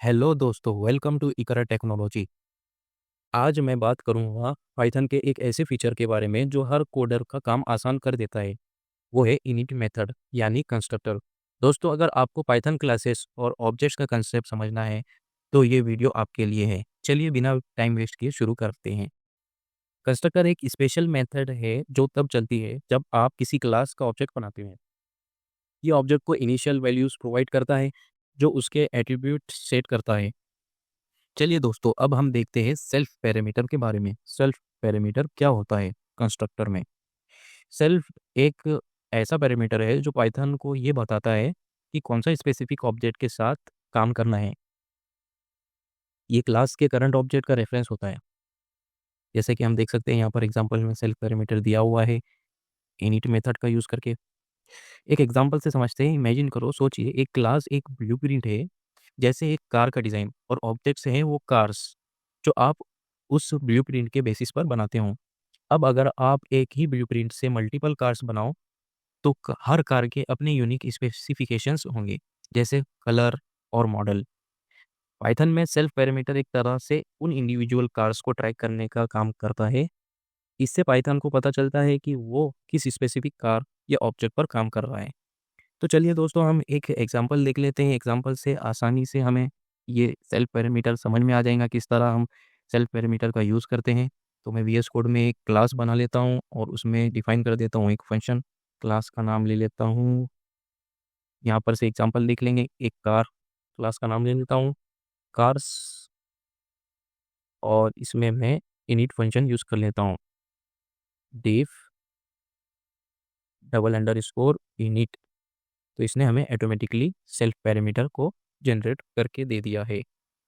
Hello दोस्तों, welcome to Iqra technology. आज मैं बात करूंगा पाइथन के एक ऐसे फीचर के बारे में जो हर कोडर का काम आसान कर देता है। वो है इनिट मेथड यानी कंस्ट्रक्टर। दोस्तों, अगर आपको पाइथन क्लासेस और ऑब्जेक्ट्स का कंसेप्ट समझना है तो ये वीडियो आपके लिए है। चलिए बिना टाइम वेस्ट किए शुरू करते हैं। कंस्ट्रक्टर एक स्पेशल मेथड है जो तब चलती है जब आप किसी क्लास का ऑब्जेक्ट बनाते हैं। ये ऑब्जेक्ट को इनिशियल वैल्यूज प्रोवाइड करता है जो उसके एट्रीब्यूट सेट करता है। चलिए दोस्तों, अब हम देखते हैं सेल्फ पैरामीटर के बारे में। सेल्फ पैरामीटर क्या होता है कंस्ट्रक्टर में? सेल्फ एक ऐसा पैरामीटर है जो पाइथन को ये बताता है कि कौन सा स्पेसिफिक ऑब्जेक्ट के साथ काम करना है। ये क्लास के करंट ऑब्जेक्ट का रेफरेंस होता है। जैसे कि हम देख सकते हैं यहाँ पर एग्जांपल में सेल्फ पैरामीटर दिया हुआ है इनिट मेथड का यूज़ करके। एक एग्जांपल से समझते हैं। इमेजिन करो, सोचिए एक क्लास एक ब्लूप्रिंट है, जैसे एक कार का डिज़ाइन, और ऑब्जेक्ट्स हैं वो कार्स जो आप उस ब्लूप्रिंट के बेसिस पर बनाते हो। अब अगर आप एक ही ब्लूप्रिंट से मल्टीपल कार्स बनाओ तो हर कार के अपने यूनिक स्पेसिफिकेशंस होंगे, जैसे कलर और मॉडल। पाइथन में सेल्फ पैरामीटर एक तरह से उन इंडिविजुअल कार्स को ट्रैक करने का काम करता है। इससे पाइथन को पता चलता है कि वो किस स्पेसिफिक कार या ऑब्जेक्ट पर काम कर रहा है। तो चलिए दोस्तों, हम एक एग्जांपल देख लेते हैं। एग्जांपल से आसानी से हमें ये सेल्फ पैरामीटर समझ में आ जाएगा किस तरह हम सेल्फ पैरामीटर का यूज़ करते हैं। तो मैं वीएस कोड में एक क्लास बना लेता हूँ और उसमें डिफाइन कर देता हूँ एक फंक्शन। क्लास का नाम ले लेता हूँ, यहाँ पर से एग्जांपल देख लेंगे। एक कार क्लास का नाम ले लेता हूँ, कार्स, और इसमें मैं इनिट फंक्शन यूज़ कर लेता हूँ, डिफ डबल अंडर स्कोर इनिट। तो इसने हमें ऑटोमेटिकली सेल्फ पैरामीटर को जनरेट करके दे दिया है।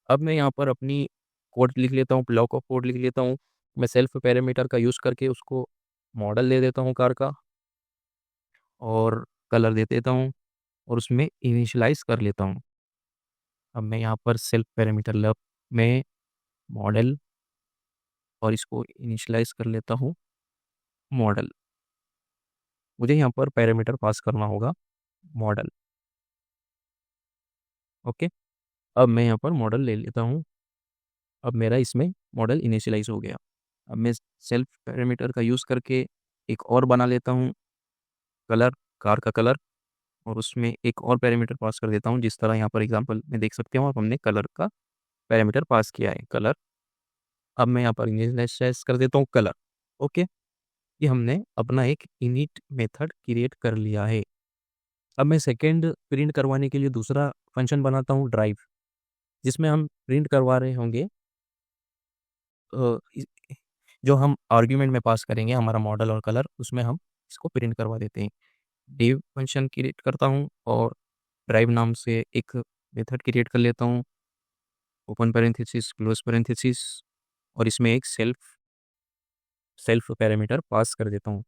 अब मैं यहाँ पर अपनी कोड लिख लेता हूँ, ब्लॉक ऑफ कोड लिख लेता हूँ। मैं सेल्फ पैरामीटर का यूज़ करके उसको मॉडल दे देता हूँ कार का, और कलर दे देता हूँ, और उसमें इनिशियलाइज़ कर लेता हूँ। अब मैं यहाँ पर सेल्फ पैरामीटर लब में मॉडल, और इसको इनिशियलाइज़ कर लेता हूँ मॉडल। मुझे यहाँ पर पैरामीटर पास करना होगा मॉडल। ओके, अब मैं यहाँ पर मॉडल ले लेता हूँ। अब मेरा इसमें मॉडल इनिशियलाइज़ हो गया। अब मैं सेल्फ पैरामीटर का यूज़ करके एक और बना लेता हूँ, कलर, कार का कलर, और उसमें एक और पैरामीटर पास कर देता हूँ। जिस तरह यहाँ पर एग्जांपल में देख सकते हो आप, हमने कलर का पैरामीटर पास किया है, कलर। अब मैं यहाँ पर इनिशियलाइज़ कर देता हूँ कलर। ओके, ये हमने अपना एक इनिट मेथड क्रिएट कर लिया है। अब मैं सेकंड प्रिंट करवाने के लिए दूसरा फंक्शन बनाता हूँ, ड्राइव, जिसमें हम प्रिंट करवा रहे होंगे अ, इ जो हम आर्ग्यूमेंट में पास करेंगे हमारा मॉडल और कलर, उसमें हम इसको प्रिंट करवा देते हैं। डिव फंक्शन क्रिएट करता हूँ और ड्राइव नाम से एक मेथड क्रिएट कर लेता हूँ, ओपन पैरेंथेसिस, क्लोज पैरेंथेसिस, और इसमें एक सेल्फ सेल्फ पैरामीटर पास कर देता हूँ।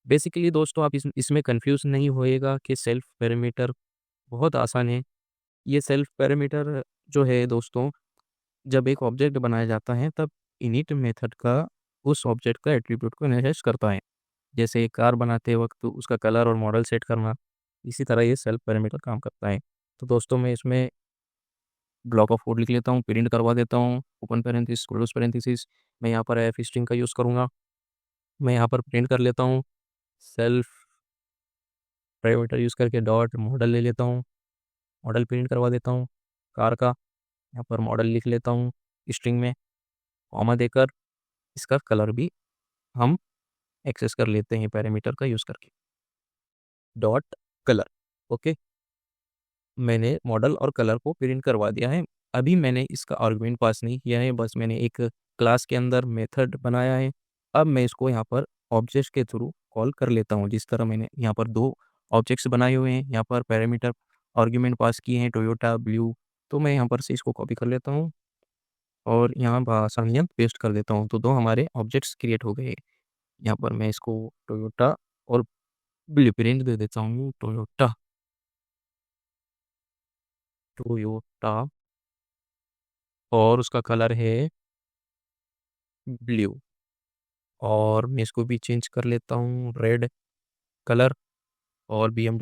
बेसिकली दोस्तों, आप इसमें कंफ्यूज नहीं होइएगा कि सेल्फ पैरामीटर बहुत आसान है। ये सेल्फ पैरामीटर जो है दोस्तों, जब एक ऑब्जेक्ट बनाया जाता है तब इनिट मेथड का उस ऑब्जेक्ट का एट्रीब्यूट को इनहेरिट करता है। जैसे एक कार बनाते वक्त उसका कलर और मॉडल सेट करना, इसी तरह ये सेल्फ पैरामीटर काम करता है। तो दोस्तों, मैं इसमें ब्लॉक ऑफ कोड लिख लेता हूँ, प्रिंट करवा देता हूँ, ओपन पैरेंथेसिस, क्लोज पैरेंथेसिस। मैं यहाँ पर एफ स्ट्रिंग का यूज़ करूँगा। मैं यहाँ पर प्रिंट कर लेता हूँ, सेल्फ पैरामीटर यूज़ करके डॉट मॉडल ले लेता हूँ, मॉडल प्रिंट करवा देता हूँ कार का। यहाँ पर मॉडल लिख लेता हूँ स्ट्रिंग में, कॉमा देकर इसका कलर भी हम एक्सेस कर लेते हैं पैरामीटर का यूज़ करके, डॉट कलर। ओके, मैंने मॉडल और कलर को प्रिंट करवा दिया है। अभी मैंने इसका आर्गुमेंट पास नहीं किया है, बस मैंने एक क्लास के अंदर मेथड बनाया है। अब मैं इसको यहाँ पर ऑब्जेक्ट्स के थ्रू कॉल कर लेता हूँ। जिस तरह मैंने यहाँ पर दो ऑब्जेक्ट्स बनाए हुए हैं, यहाँ पर पैरामीटर आर्गुमेंट पास किए हैं टोयोटा ब्लू। तो मैं यहाँ पर से इसको कॉपी कर लेता हूँ और यहाँ आसानियाँ पेस्ट कर देता हूँ। तो दो हमारे ऑब्जेक्ट्स क्रिएट हो गए। यहाँ पर मैं इसको टोयोटा और ब्लू प्रिंट दे देता हूँ, टोयोटा, टोयोटा, और उसका कलर है ब्लू। और मैं इसको भी चेंज कर लेता हूँ, रेड कलर, और बी एम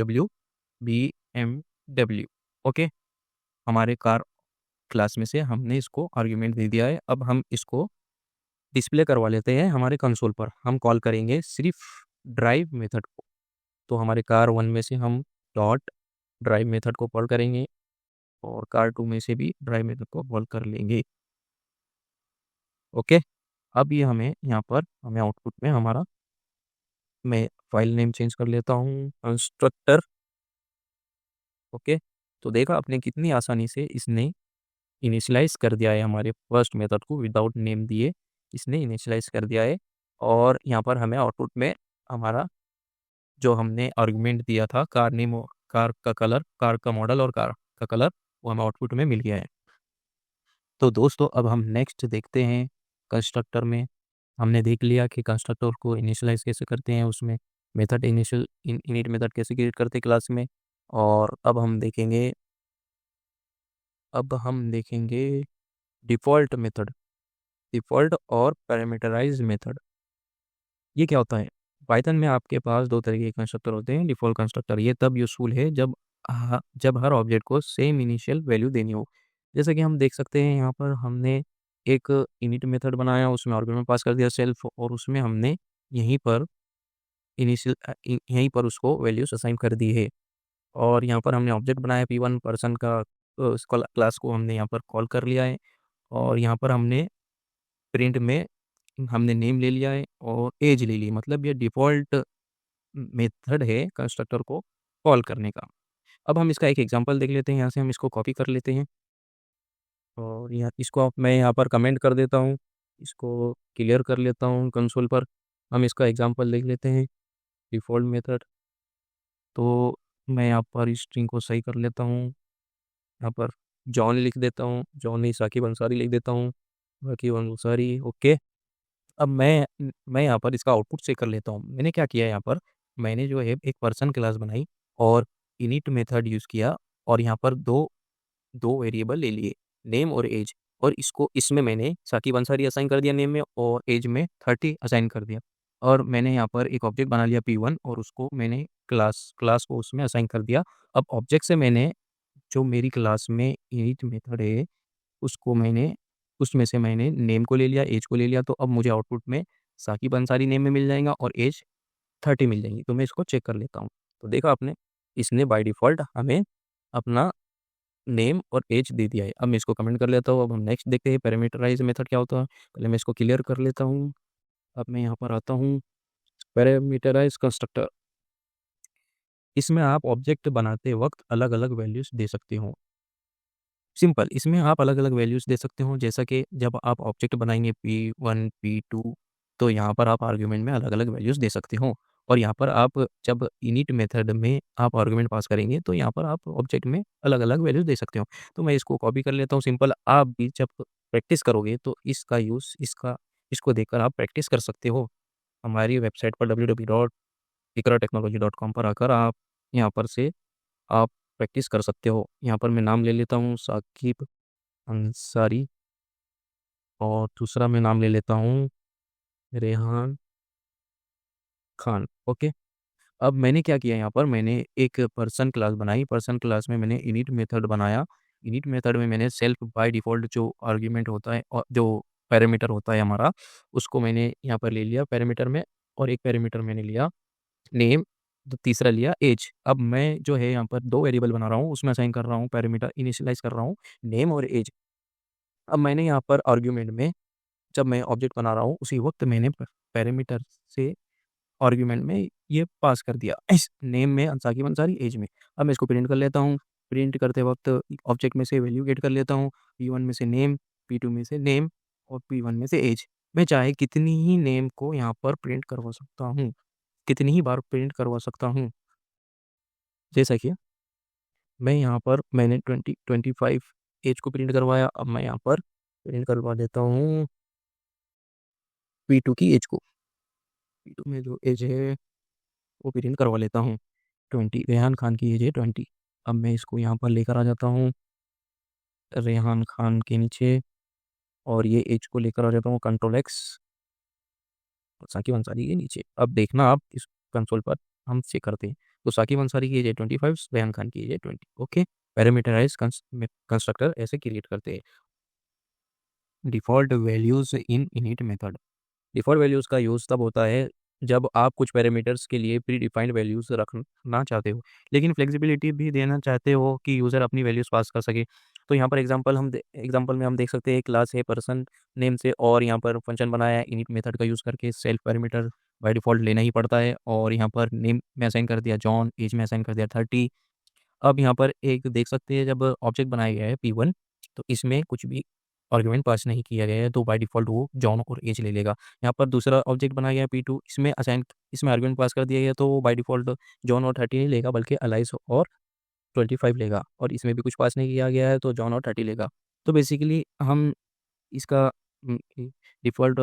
डब्ल्यू, ओके। हमारे कार क्लास में से हमने इसको आर्ग्यूमेंट दे दिया है। अब हम इसको डिस्प्ले करवा लेते हैं हमारे कंसोल पर। हम कॉल करेंगे सिर्फ ड्राइव मेथड को। तो हमारे कार 1 में से हम डॉट ड्राइव मेथड को कॉल करेंगे और कार 2 में से भी ड्राइव मेथड को कॉल कर लेंगे। ओके, अब ये हमें आउटपुट में हमारा, मैं फाइल नेम चेंज कर लेता हूँ कंस्ट्रक्टर। ओके, तो देखा आपने कितनी आसानी से इसने इनिशियलाइज कर दिया है हमारे फर्स्ट मेथड को, विदाउट नेम दिए इसने इनिशियलाइज कर दिया है। और यहाँ पर हमें आउटपुट में हमारा जो हमने आर्गुमेंट दिया था कार नेम और कार का कलर, कार का मॉडल और कार का कलर, वो हमें आउटपुट में मिल गया है। तो दोस्तों अब हम नेक्स्ट देखते हैं कंस्ट्रक्टर में। हमने देख लिया कि कंस्ट्रक्टर को इनिशियलाइज कैसे करते हैं, उसमें मेथड इनिट मेथड कैसे क्रिएट करते हैं क्लास में। और अब हम देखेंगे डिफ़ॉल्ट मेथड, डिफ़ॉल्ट और पैरामीटराइज्ड मेथड। ये क्या होता है? पाइथन में आपके पास दो तरह के कंस्ट्रक्टर होते हैं। डिफ़ॉल्ट कंस्ट्रक्टर ये तब यूज़फुल है जब हर ऑब्जेक्ट को सेम इनिशियल वैल्यू देनी हो। जैसे कि हम देख सकते हैं यहाँ पर हमने एक इनिट मेथड बनाया, उसमें आर्गुमेंट पास कर दिया सेल्फ, और उसमें हमने यहीं पर यहीं पर उसको वैल्यूज असाइन कर दी है। और यहाँ पर हमने ऑब्जेक्ट बनाया P1 पर्सन का, उस क्लास को हमने यहाँ पर कॉल कर लिया है। और यहाँ पर हमने प्रिंट में हमने नेम ले लिया है और एज ले ली, मतलब ये डिफ़ॉल्ट मेथड है कंस्ट्रक्टर को कॉल करने का। अब हम इसका एक एग्जांपल देख लेते हैं, यहाँ से हम इसको कॉपी कर लेते हैं और मैं यहाँ पर कमेंट कर देता हूँ, इसको क्लियर कर लेता हूँ कंसोल पर। हम इसका एग्जांपल देख लेते हैं, डिफ़ॉल्ट मेथड। तो मैं यहाँ पर इस स्ट्रिंग को सही कर लेता हूँ, यहाँ पर जॉन लिख देता हूँ, जॉन नहीं साकिब अंसारी लिख देता हूँ, साकिब अंसारी। ओके, अब मैं यहाँ पर इसका आउटपुट चेक कर लेता हूँ। मैंने क्या किया यहाँ पर, मैंने जो है एक पर्सन क्लास बनाई और इनिट मेथड यूज़ किया और यहाँ पर दो दो वेरिएबल ले लिए, नेम और एज। और इसको इसमें मैंने साकिब अंसारी असाइन कर दिया नेम में, और एज में 30 असाइन कर दिया। और मैंने यहाँ पर एक ऑब्जेक्ट बना लिया P1 और उसको मैंने क्लास को उसमें असाइन कर दिया। अब ऑब्जेक्ट से मैंने, जो मेरी क्लास में इनिट मेथड है, उसको मैंने उसमें से मैंने नेम को ले लिया, एज को ले लिया। तो अब मुझे आउटपुट में साकिब अंसारी नेम में मिल जाएगा और एज 30 मिल जाएंगी। तो मैं इसको चेक कर लेता हूँ। तो देखा आपने, इसने बाय डिफ़ॉल्ट हमें अपना नेम और एज दे दिया है। अब मैं इसको कमेंट कर लेता हूँ। अब हम नेक्स्ट देखते हैं पैरामीटराइज मेथड क्या होता है। पहले मैं इसको क्लियर कर लेता हूँ। अब मैं यहाँ पर आता हूँ, पैरामीटराइज कंस्ट्रक्टर। इसमें आप ऑब्जेक्ट बनाते वक्त अलग अलग वैल्यूज दे सकते हो। सिंपल, इसमें आप अलग अलग वैल्यूज दे सकते हो। जैसा कि जब आप ऑब्जेक्ट बनाएंगे P1 P2, तो यहाँ पर आप आर्ग्यूमेंट में अलग अलग वैल्यूज दे सकते हो। और यहाँ पर आप जब इनिट मेथड में आप आर्ग्यूमेंट पास करेंगे तो यहाँ पर आप ऑब्जेक्ट में अलग अलग वैल्यूज दे सकते हो। तो मैं इसको कॉपी कर लेता हूँ। सिंपल, आप भी जब प्रैक्टिस करोगे तो इसका यूज़ इसको देखकर आप प्रैक्टिस कर सकते हो। हमारी वेबसाइट पर www.iqratechnology.com पर आकर आप यहाँ पर से आप प्रैक्टिस कर सकते हो। यहाँ पर मैं नाम ले लेता हूँ साकिब अंसारी, और दूसरा मैं नाम ले लेता हूँ रेहान खान। ओके, अब मैंने क्या किया, यहाँ पर मैंने एक पर्सन क्लास बनाई। पर्सन क्लास में मैंने इनिट मेथड बनाया। इनिट मेथड में मैंने सेल्फ बाय डिफ़ॉल्ट जो आर्ग्यूमेंट होता है और जो पैरामीटर होता है हमारा, उसको मैंने यहाँ पर ले लिया पैरामीटर में। और एक पैरामीटर मैंने लिया नेम, तो तीसरा लिया एज। अब मैं जो है यहाँ पर दो वेरिएबल बना रहा हूँ, उसमें असाइन कर रहा हूँ पैरामीटर, इनिशियलाइज कर रहा हूँ नेम और एज। अब मैंने यहाँ पर आर्ग्यूमेंट में, जब मैं ऑब्जेक्ट बना रहा हूँ उसी वक्त मैंने पैरामीटर से आर्ग्यूमेंट में ये पास कर दिया, इस नेम में साकिब अंसारी, एज में। अब मैं इसको प्रिंट कर लेता हूँ। प्रिंट करते वक्त ऑब्जेक्ट में से वैल्यू गेट कर लेता हूँ, P1 में से नेम, P2 में से नेम और P1 में से एज। मैं चाहे कितनी ही नेम को यहाँ पर प्रिंट करवा सकता हूँ, कितनी ही बार प्रिंट करवा सकता हूँ। जैसा कि मैं यहाँ पर मैंने 25 एज को प्रिंट करवाया। अब मैं यहाँ पर प्रिंट करवा देता हूँ P2 की एज को। P2 में जो एज है वो प्रिंट करवा लेता हूँ 20। रेहान खान की एज है 20। अब मैं इसको यहाँ पर लेकर आ जाता हूँ रेहान खान के नीचे, और ये एज को लेकर आ जाता हूँ कंट्रोल X साकिब अंसारी के नीचे। अब देखना आप इस कंसोल पर हम चेक करते हैं। तो साकिब अंसारी की एज है 25, रेहान खान की एज है 20। ओके, पैरामीटराइज कंस्ट्रक्टर ऐसे क्रिएट करते हैं। डिफ़ॉल्ट वैल्यूज़ इन इनिट मेथड। डिफ़ॉल्ट वैल्यूज़ का यूज़ तब होता है जब आप कुछ पैरामीटर्स के लिए प्री डिफाइंड वैल्यूज़ रखना चाहते हो, लेकिन फ्लेक्सिबिलिटी भी देना चाहते हो कि यूज़र अपनी वैल्यूज़ पास कर सके। तो यहाँ पर एग्जांपल में हम देख सकते हैं, एक क्लास है पर्सन नेम से और यहाँ पर फंक्शन बनाया है इनिट मेथड का यूज़ करके। सेल्फ पैरामीटर बाय डिफ़ॉल्ट लेना ही पड़ता है और यहाँ पर नेम में असाइन कर दिया जॉन, एज में असाइन कर दिया 30। अब यहाँ पर एक देख सकते हैं, जब ऑब्जेक्ट बनाया गया है P1, तो इसमें कुछ भी आर्गुमेंट पास नहीं किया गया है, तो बाय डिफ़ॉल्ट वो जॉन और एज ले लेगा। यहाँ पर दूसरा ऑब्जेक्ट बनाया गया है P2, इसमें आर्गुमेंट पास कर दिया गया है, तो वो बाय डिफ़ॉल्ट जॉन और 30 नहीं लेगा बल्कि अलाइस और 25 लेगा, और इसमें भी कुछ पास नहीं किया गया है तो जॉन और 30 लेगा। तो बेसिकली हम इसका डिफ़ॉल्ट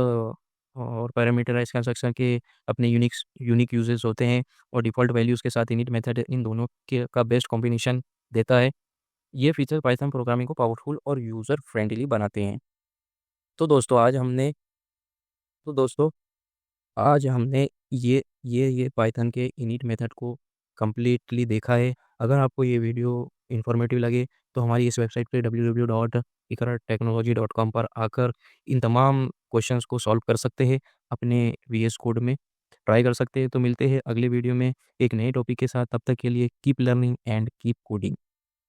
और पैरामीटराइज़ कंस्ट्रक्शन के अपने यूनिक यूजेस होते हैं, और डिफ़ॉल्ट वैल्यूज़ के साथ इनिट मेथड इन दोनों के का बेस्ट कॉम्बिनेशन देता है। ये फीचर पाइथन प्रोग्रामिंग को पावरफुल और यूज़र फ्रेंडली बनाते हैं। तो दोस्तों आज हमने तो दोस्तों आज हमने ये पाइथन के इनिट मेथड को कंप्लीटली देखा है। अगर आपको ये वीडियो इन्फॉर्मेटिव लगे तो हमारी इस वेबसाइट पे www.ikaratechnology.com पर आकर इन तमाम क्वेश्चंस को सॉल्व कर सकते हैं, अपने वीएस कोड में ट्राई कर सकते हैं। तो मिलते हैं अगले वीडियो में एक नए टॉपिक के साथ। तब तक के लिए keep learning and keep coding.